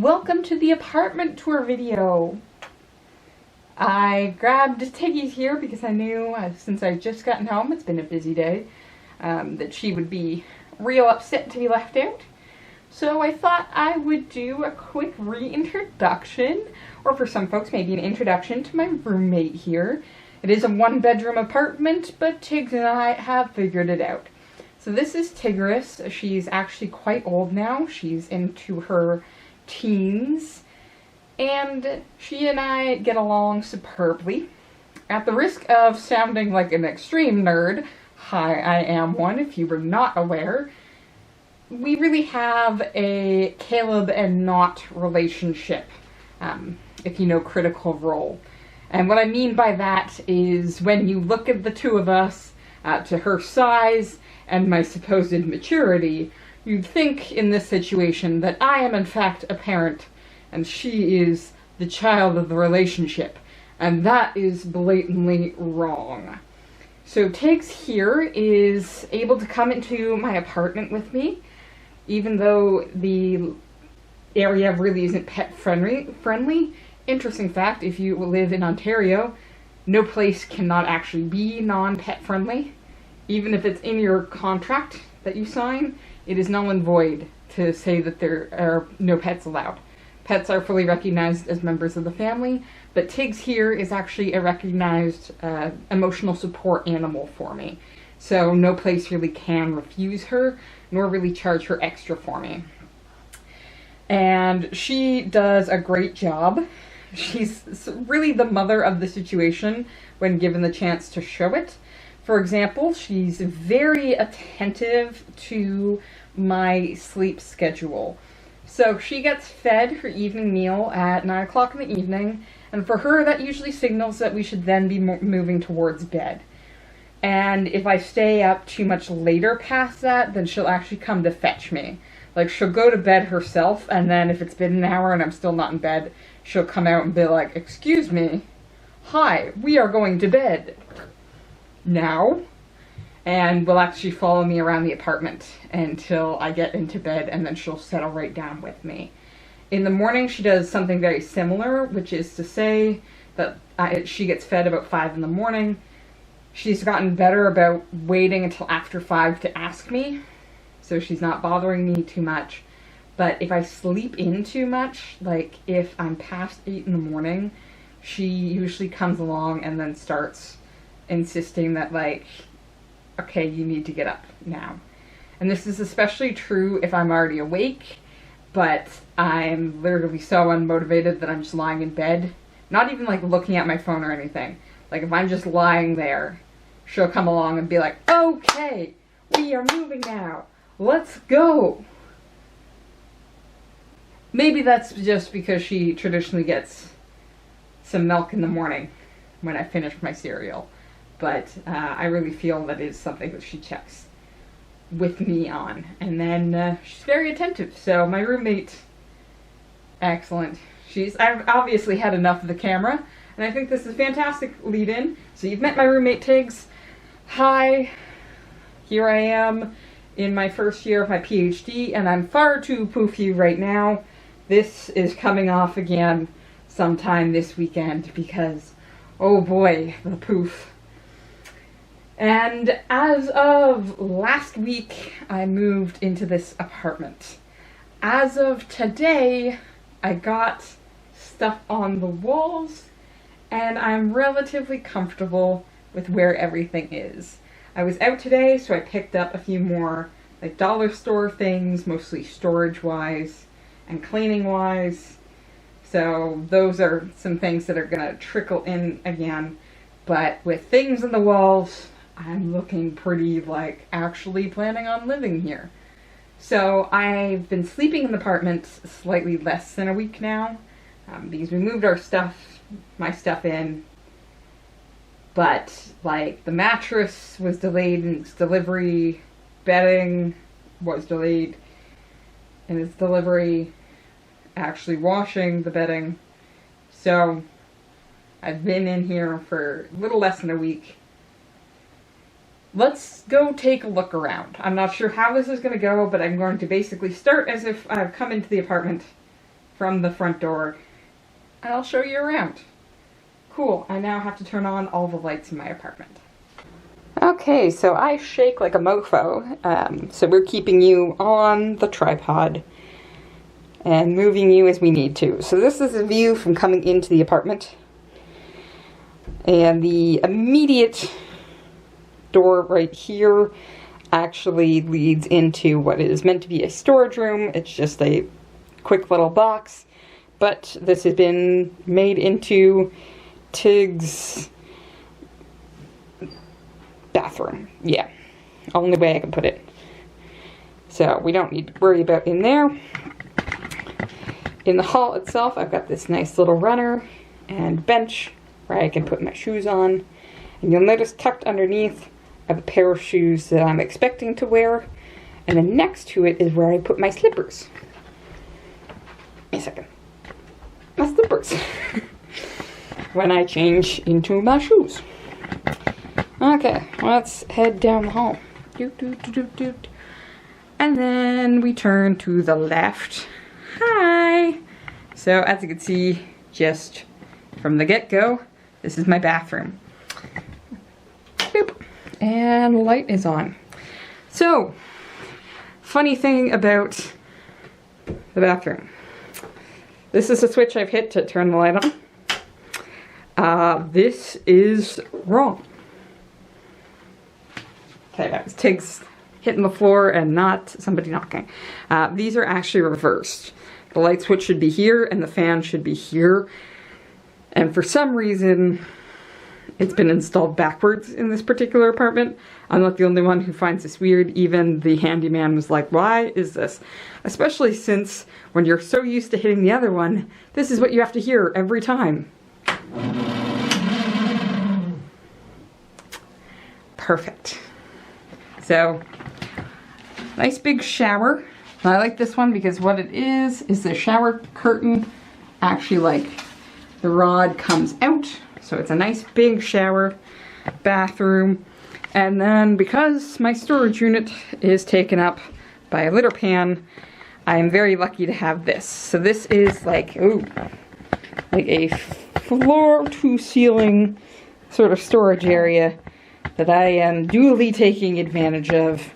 Welcome to the apartment tour video. I grabbed Tiggy here because I knew, since I just gotten home, it's been a busy day, that she would be real upset to be left out. So I thought I would do a quick reintroduction, or for some folks maybe an introduction to my roommate here. It is a one-bedroom apartment, but Tiggs and I have figured it out. So this is Tigris. She's actually quite old now. She's into her teens, and she and I get along superbly. At the risk of sounding like an extreme nerd, hi, I am one if you were not aware, we really have a Caleb and Not relationship, if you know Critical Role. And what I mean by that is when you look at the two of us, to her size and my supposed maturity, you'd think in this situation that I am in fact a parent and she is the child of the relationship, and that is blatantly wrong. So Tiggs here is able to come into my apartment with me, even though the area really isn't pet friendly. Interesting fact, if you live in Ontario, no place cannot actually be non-pet friendly. Even if it's in your contract that you sign, it is null and void to say that there are no pets allowed. Pets are fully recognized as members of the family, but Tiggs here is actually a recognized emotional support animal for me. So no place really can refuse her, nor really charge her extra for me. And she does a great job. She's really the mother of the situation when given the chance to show it. For example, she's very attentive to my sleep schedule. So she gets fed her evening meal at 9 o'clock in the evening, and for her that usually signals that we should then be moving towards bed. And if I stay up too much later past that, then she'll actually come to fetch me. Like, she'll go to bed herself, and then if it's been an hour and I'm still not in bed, she'll come out and be like, "Excuse me, hi, we are going to bed now," and will actually follow me around the apartment until I get into bed, and then she'll settle right down with me. In the morning, she does something very similar, which is to say that she gets fed about 5 in the morning. She's gotten better about waiting until after 5 to ask me, so she's not bothering me too much. But if I sleep in too much, like if I'm past 8 in the morning, she usually comes along and then starts insisting that, like, okay, you need to get up now. And this is especially true if I'm already awake, but I'm literally so unmotivated that I'm just lying in bed, not even like looking at my phone or anything. Like, if I'm just lying there, she'll come along and be like, "Okay, we are moving now. Let's go." Maybe that's just because she traditionally gets some milk in the morning when I finish my cereal. But I really feel that is something that she checks with me on. And then she's very attentive. So my roommate, excellent. I've obviously had enough of the camera, and I think this is a fantastic lead-in. So you've met my roommate, Tiggs. Hi, here I am in my first year of my PhD, and I'm far too poofy right now. This is coming off again sometime this weekend because, oh boy, the poof. And as of last week, I moved into this apartment. As of today, I got stuff on the walls, and I'm relatively comfortable with where everything is. I was out today, so I picked up a few more like dollar store things, mostly storage-wise and cleaning-wise. So those are some things that are gonna trickle in again. But with things on the walls, I'm looking pretty like actually planning on living here. So I've been sleeping in the apartment slightly less than a week now, because we moved my stuff in, but like the mattress was delayed in its delivery, bedding was delayed in its delivery, actually washing the bedding. So I've been in here for a little less than a week. Let's go take a look around. I'm not sure how this is going to go, but I'm going to basically start as if I've come into the apartment from the front door and I'll show you around. Cool, I now have to turn on all the lights in my apartment. Okay, so I shake like a mofo, so we're keeping you on the tripod and moving you as we need to. So this is a view from coming into the apartment. And the immediate door right here actually leads into what is meant to be a storage room. It's just a quick little box, but this has been made into Tig's bathroom. Yeah, only way I can put it. So we don't need to worry about in there. In the hall itself, I've got this nice little runner and bench where I can put my shoes on. And you'll notice tucked underneath I have a pair of shoes that I'm expecting to wear. And then next to it is where I put my slippers. Wait a second. My slippers. When I change into my shoes. Okay, let's head down the hall. Doot, doot, doot, doot, doot. And then we turn to the left. Hi! So as you can see, just from the get-go, this is my bathroom. Boop. And light is on. So, funny thing about the bathroom. This is a switch I've hit to turn the light on. This is wrong. Okay, that was Tig's hitting the floor and not somebody knocking. These are actually reversed. The light switch should be here and the fan should be here. And for some reason, it's been installed backwards in this particular apartment. I'm not the only one who finds this weird. Even the handyman was like, why is this? Especially since when you're so used to hitting the other one, this is what you have to hear every time. Perfect. So, nice big shower. I like this one because what it is the shower curtain actually like the rod comes out. So it's a nice big shower bathroom. And then because my storage unit is taken up by a litter pan, I am very lucky to have this. So this is like, ooh, like a floor to ceiling sort of storage area that I am duly taking advantage of.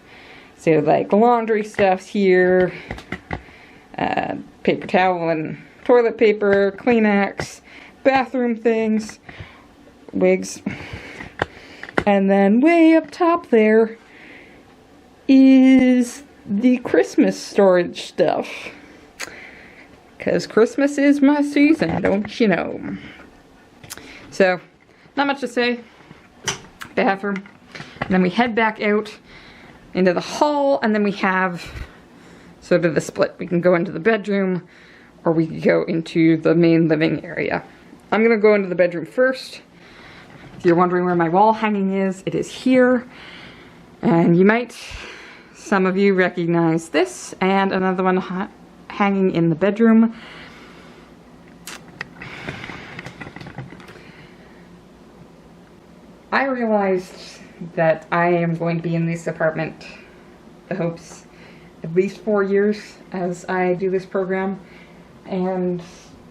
So like laundry stuff's here, paper towel and toilet paper, Kleenex, bathroom things, wigs. And then way up top there is the Christmas storage stuff. Because Christmas is my season, don't you know? So, not much to say. Bathroom. And then we head back out into the hall, and then we have sort of the split. We can go into the bedroom, or we can go into the main living area. I'm gonna go into the bedroom first. If you're wondering where my wall hanging is, it is here. And you might, some of you, recognize this, and another one hanging in the bedroom. I realized that I am going to be in this apartment, the hopes, at least 4 years as I do this program, and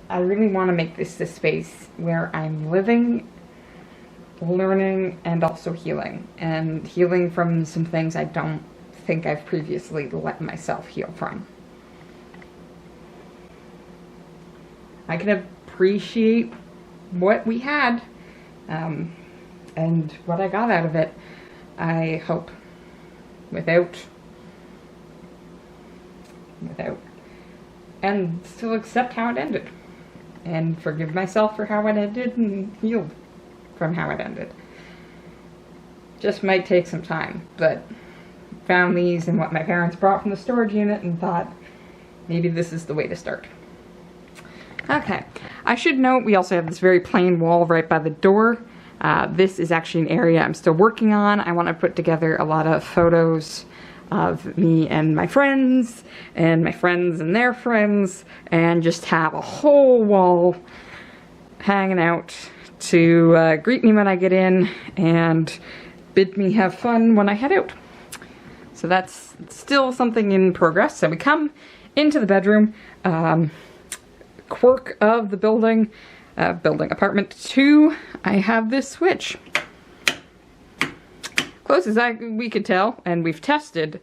I really want to make this the space where I'm living, learning, and also healing. And healing from some things I don't think I've previously let myself heal from. I can appreciate what we had, and what I got out of it, I hope, without, and still accept how it ended, and forgive myself for how it ended, and heal from how it ended. Just might take some time, but found these and what my parents brought from the storage unit and thought, maybe this is the way to start. Okay, I should note we also have this very plain wall right by the door. This is actually an area I'm still working on. I want to put together a lot of photos of me and my friends and their friends, and just have a whole wall hanging out to greet me when I get in and bid me have fun when I head out. So that's still something in progress. So we come into the bedroom. quirk of the apartment 2, I have this switch. Close as we could tell, and we've tested.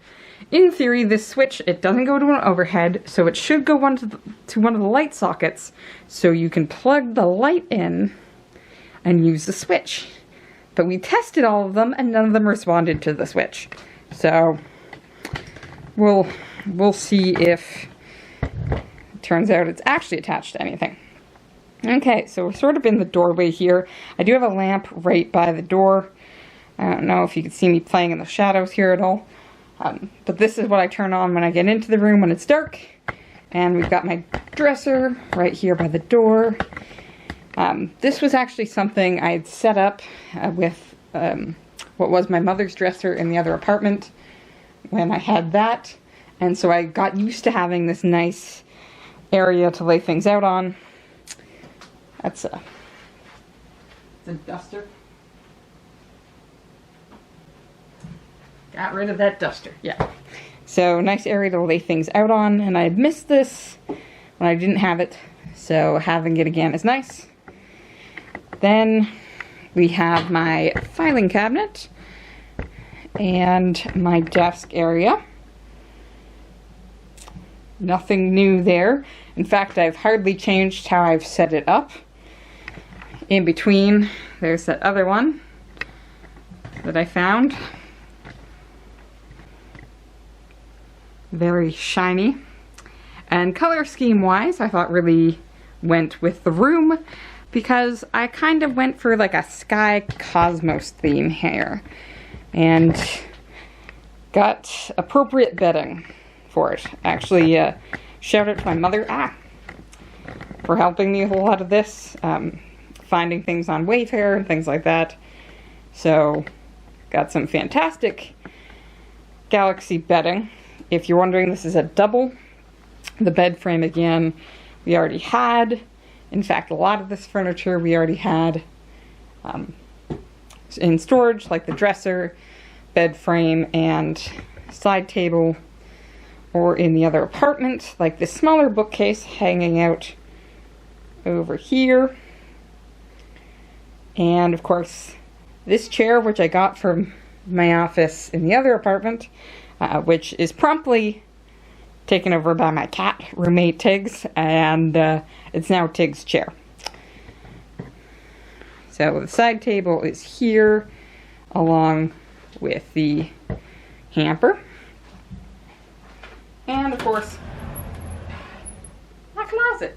In theory, this switch, it doesn't go to an overhead, so it should go to one of the light sockets, so you can plug the light in and use the switch. But we tested all of them, and none of them responded to the switch. So, we'll see if it turns out it's actually attached to anything. Okay, so we're sort of in the doorway here. I do have a lamp right by the door. I don't know if you can see me playing in the shadows here at all. But this is what I turn on when I get into the room when it's dark. And we've got my dresser right here by the door. This was actually something I had set up with what was my mother's dresser in the other apartment when I had that. And so I got used to having this nice area to lay things out on. It's a duster. Got rid of that duster, yeah. So, nice area to lay things out on, and I missed this when I didn't have it, so having it again is nice. Then we have my filing cabinet and my desk area. Nothing new there. In fact, I've hardly changed how I've set it up. In between, there's that other one that I found. Very shiny. And color scheme wise, I thought really went with the room because I kind of went for like a sky cosmos theme here and got appropriate bedding for it. Actually, shout out to my mother for helping me with a lot of this, finding things on Wayfair and things like that. So, got some fantastic Galaxy bedding. If you're wondering, this is a double. The bed frame, again, we already had. In fact, a lot of this furniture we already had in storage, like the dresser, bed frame, and side table, or in the other apartment, like this smaller bookcase hanging out over here. And, of course, this chair, which I got from my office in the other apartment, which is promptly taken over by my cat roommate Tiggs, and it's now Tiggs' chair. So the side table is here, along with the hamper. And of course, my closet.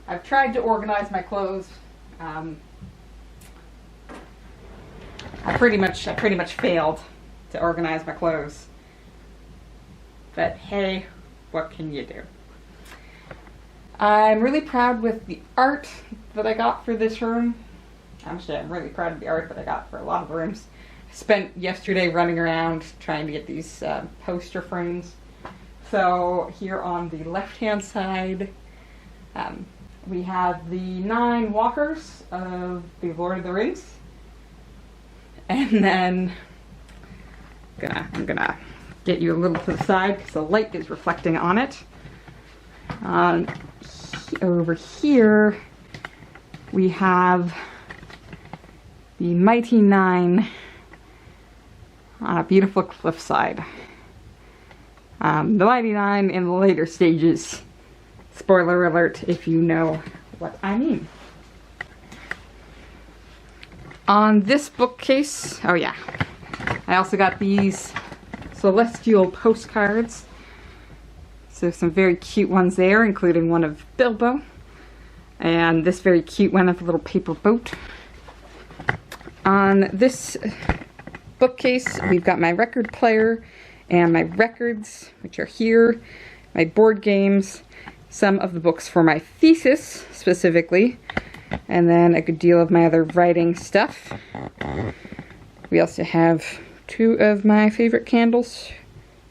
I've tried to organize my clothes. I pretty much failed to organize my clothes. But hey, what can you do? I'm really proud with the art that I got for this room. Actually, I'm really proud of the art that I got for a lot of rooms. I spent yesterday running around trying to get these poster frames. So here on the left-hand side, we have the 9 walkers of the Lord of the Rings. And then I'm gonna get you a little to the side because the light is reflecting on it. Over here we have the Mighty 9 on a beautiful cliffside. The Mighty 9 in the later stages. Spoiler alert if you know what I mean. On this bookcase, oh yeah, I also got these celestial postcards. So some very cute ones there, including one of Bilbo. And this very cute one of a little paper boat. On this bookcase, we've got my record player and my records, which are here, my board games, some of the books for my thesis, specifically, and then a good deal of my other writing stuff. We also have 2 of my favorite candles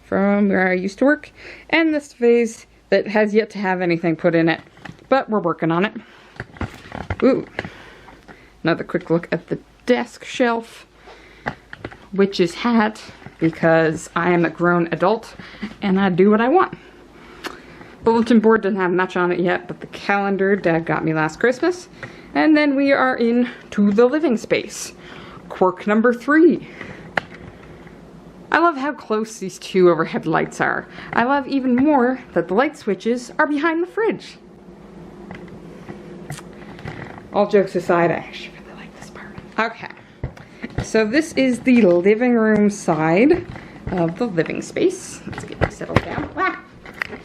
from where I used to work, and this vase that has yet to have anything put in it, but we're working on it. Ooh, another quick look at the desk shelf, witch's hat, because I am a grown adult and I do what I want. bulletin board doesn't have much on it yet, but the calendar Dad got me last Christmas. And then we are into the living space. Quirk number 3. I love how close these two overhead lights are. I love even more that the light switches are behind the fridge. All jokes aside, I actually really like this part. Okay, so this is the living room side of the living space. Let's get this settled down. Ah!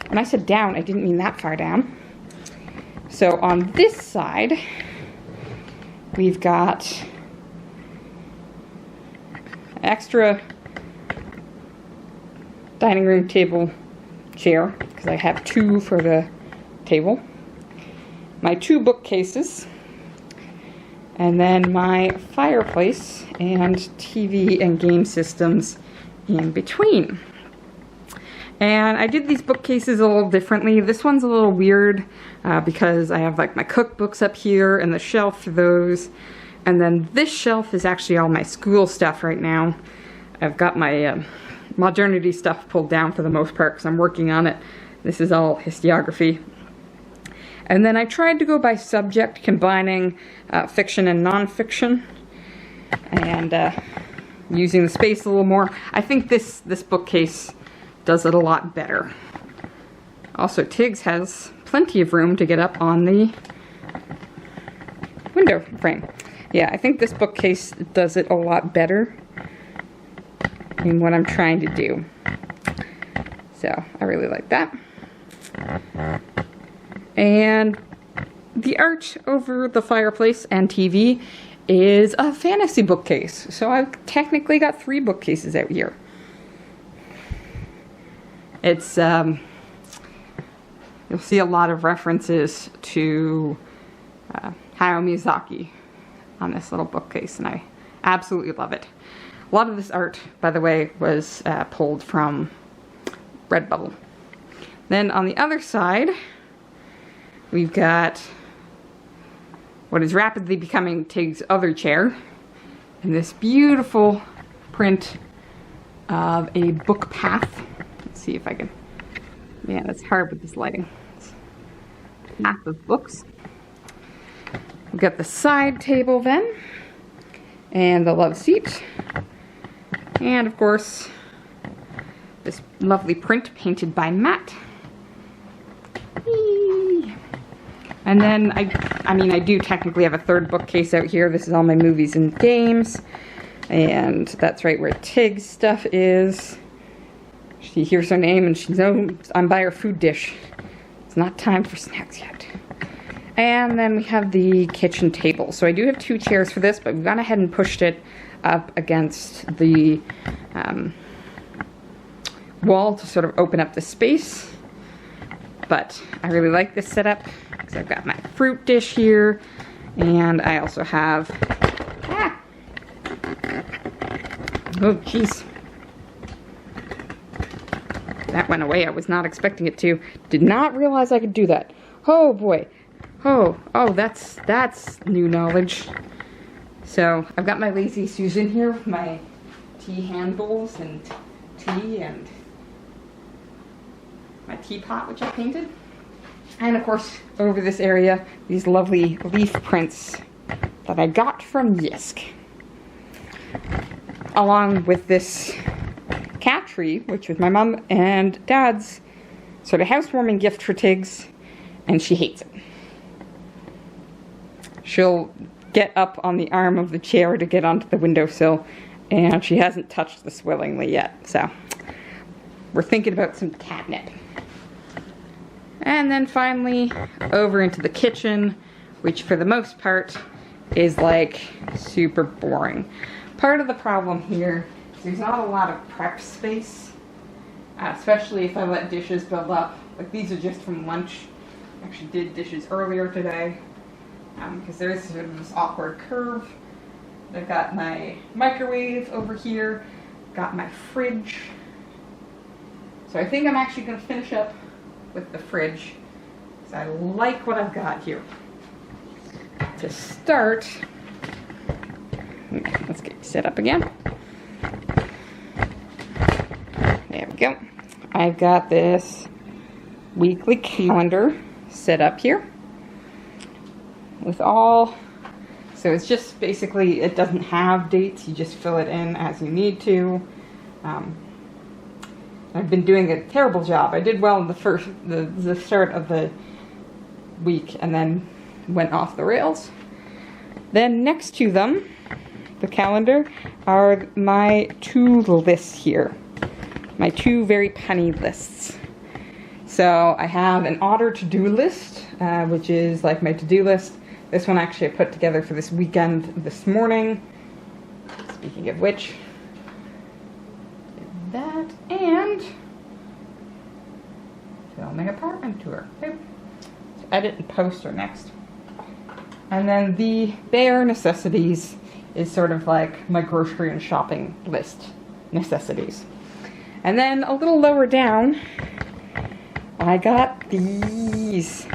When I said down, I didn't mean that far down. So on this side, we've got extra dining room table chair, because I have 2 for the table. My 2 bookcases. And then my fireplace and TV and game systems in between. And I did these bookcases a little differently. This one's a little weird because I have like my cookbooks up here and the shelf for those. And then this shelf is actually all my school stuff right now. I've got my modernity stuff pulled down for the most part because I'm working on it. This is all historiography. And then I tried to go by subject, combining fiction and nonfiction, and using the space a little more. I think this bookcase does it a lot better. Also, Tiggs has plenty of room to get up on the window frame. Yeah, I think this bookcase does it a lot better in what I'm trying to do. So, I really like that. And the art over the fireplace and TV is a fantasy bookcase. So I've technically got 3 bookcases out here. It's, you'll see a lot of references to Hayao Miyazaki on this little bookcase, and I absolutely love it. A lot of this art, by the way, was pulled from Redbubble. Then on the other side, we've got what is rapidly becoming Tiggs' other chair, and this beautiful print of a book path. Let's see if I can, man, it's hard with this lighting. Path of books. We've got the side table then, and the love seat, and of course, this lovely print painted by Matt. And then, I mean, I do technically have a 3rd bookcase out here. This is all my movies and games. And that's right where Tiggs' stuff is. She hears her name and she knows I'm by her food dish. It's not time for snacks yet. And then we have the kitchen table. So I do have 2 chairs for this, but we've gone ahead and pushed it up against the wall to sort of open up the space. But I really like this setup because I've got my fruit dish here, and I also have, oh jeez, that went away. I was not expecting it to. Did not realize I could do that. Oh boy. Oh, that's new knowledge. So I've got my Lazy Susan here with my tea handles and tea and my teapot, which I painted. And of course, over this area, these lovely leaf prints that I got from Yisk. Along with this cat tree, which was my mom and dad's sort of housewarming gift for Tiggs, and she hates it. She'll get up on the arm of the chair to get onto the windowsill, and she hasn't touched this willingly yet, so we're thinking about some catnip. And then finally, over into the kitchen, which for the most part is like super boring. Part of the problem here is there's not a lot of prep space, especially if I let dishes build up. Like these are just from lunch. I actually did dishes earlier today because there's sort of this awkward curve. I've got my microwave over here, got my fridge. So I think I'm actually going to finish up with the fridge, because I like what I've got here. To start, let's get set up again. There we go. I've got this weekly calendar set up here with all, so it's just basically, it doesn't have dates, you just fill it in as you need to. I've been doing a terrible job. I did well in the start of the week and then went off the rails. Then next to them, the calendar, are my two lists here. My two very punny lists. So I have an otter to-do list, which is like my to-do list. This one actually I put together for this weekend this morning. Speaking of which, that and filming apartment tour. Okay. So edit and post are next. And then the bare necessities is sort of like my grocery and shopping list necessities. And then a little lower down, I got these.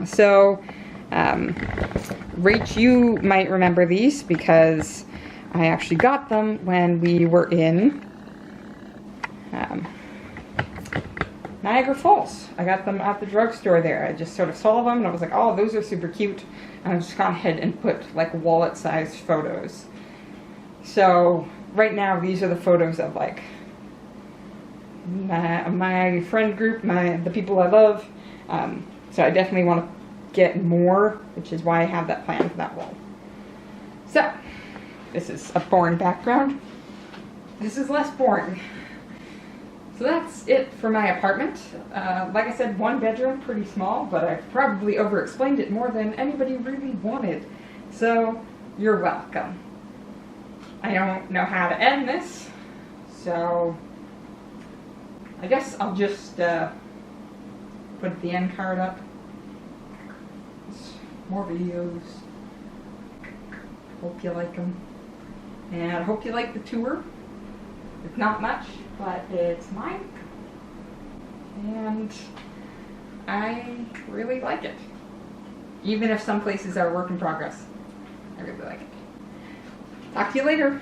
So, Rach, you might remember these because I actually got them when we were in Niagara Falls. I got them at the drugstore there. I just sort of saw them and I was like, oh, those are super cute. And I just gone ahead and put like wallet-sized photos. So right now these are the photos of like my friend group, the people I love. So I definitely want to get more, which is why I have that plan for that wall. So this is a boring background. This is less boring. So that's it for my apartment. Like I said, one bedroom, pretty small, but I've probably over-explained it more than anybody really wanted. So you're welcome. I don't know how to end this, so I guess I'll just put the end card up. More videos. Hope you like them. And I hope you like the tour. It's not much, but it's mine. And I really like it. Even if some places are work in progress. I really like it. Talk to you later.